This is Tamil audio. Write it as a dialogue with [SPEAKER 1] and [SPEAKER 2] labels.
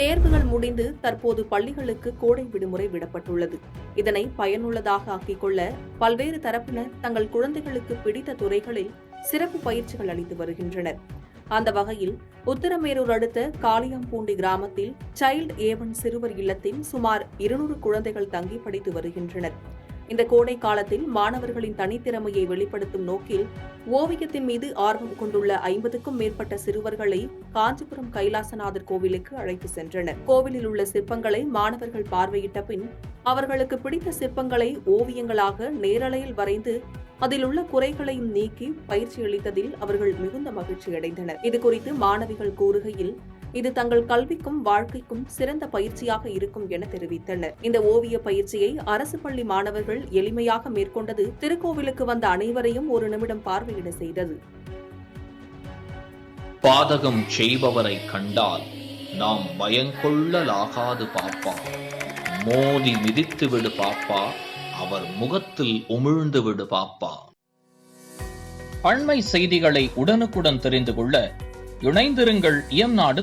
[SPEAKER 1] தேர்வுகள் முடிந்து தற்போது பள்ளிகளுக்கு கோடை விடுமுறை விடப்பட்டுள்ளது. இதனை பயனுள்ளதாக ஆக்கிக் கொள்ள பல்வேறு தரப்பினர் தங்கள் குழந்தைகளுக்கு பிடித்த துறைகளில் சிறப்பு பயிற்சிகள் அளித்து வருகின்றனர். அந்த வகையில் உத்திரமேரூர் அடுத்த காளியாம்பூண்டி கிராமத்தில் சைல்டு A1 சிறுவர் இல்லத்தில் சுமார் 200 குழந்தைகள் தங்கி படித்து வருகின்றனர். இந்த கோடை காலத்தில் மாணவர்களின் தனித்திறமையை வெளிப்படுத்தும் நோக்கில் ஓவியத்தின் மீது ஆர்வம் கொண்டுள்ள 50க்கும் மேற்பட்ட சிறுவர்களை காஞ்சிபுரம் கைலாசநாதர் கோவிலுக்கு அழைத்து சென்றனர். கோவிலில் உள்ள சிற்பங்களை மாணவர்கள் பார்வையிட்ட பின் அவர்களுக்கு பிடித்த சிற்பங்களை ஓவியங்களாக நேரலையில் வரைந்து அதில் உள்ள குறைகளையும் நீக்கி பயிற்சி அளித்ததில் அவர்கள் மிகுந்த மகிழ்ச்சியடைந்தனர். இதுகுறித்து மாணவிகள் கூறுகையில், இது தங்கள் கல்விக்கும் வாழ்க்கைக்கும் சிறந்த பயிற்சியாக இருக்கும் என தெரிவித்தனர். இந்த ஓவிய பயிற்சியை அரசு பள்ளி மாணவர்கள் எளிமையாக மேற்கொண்டது திருக்கோவிலுக்கு வந்த அனைவரையும் ஒரு நிமிடம் பார்வையிட செய்தது.
[SPEAKER 2] பாதகம் செய்பவரை கண்டால் நாம் பயங்கொள்ளலாகாது பாப்பா, மோதி மிதித்து விடு பாப்பா, அவர் முகத்தில் உமிழ்ந்து விடு பாப்பா. அண்மை செய்திகளை உடனுக்குடன் தெரிந்து கொள்ள இணைந்திருங்கள் இயம்நாடு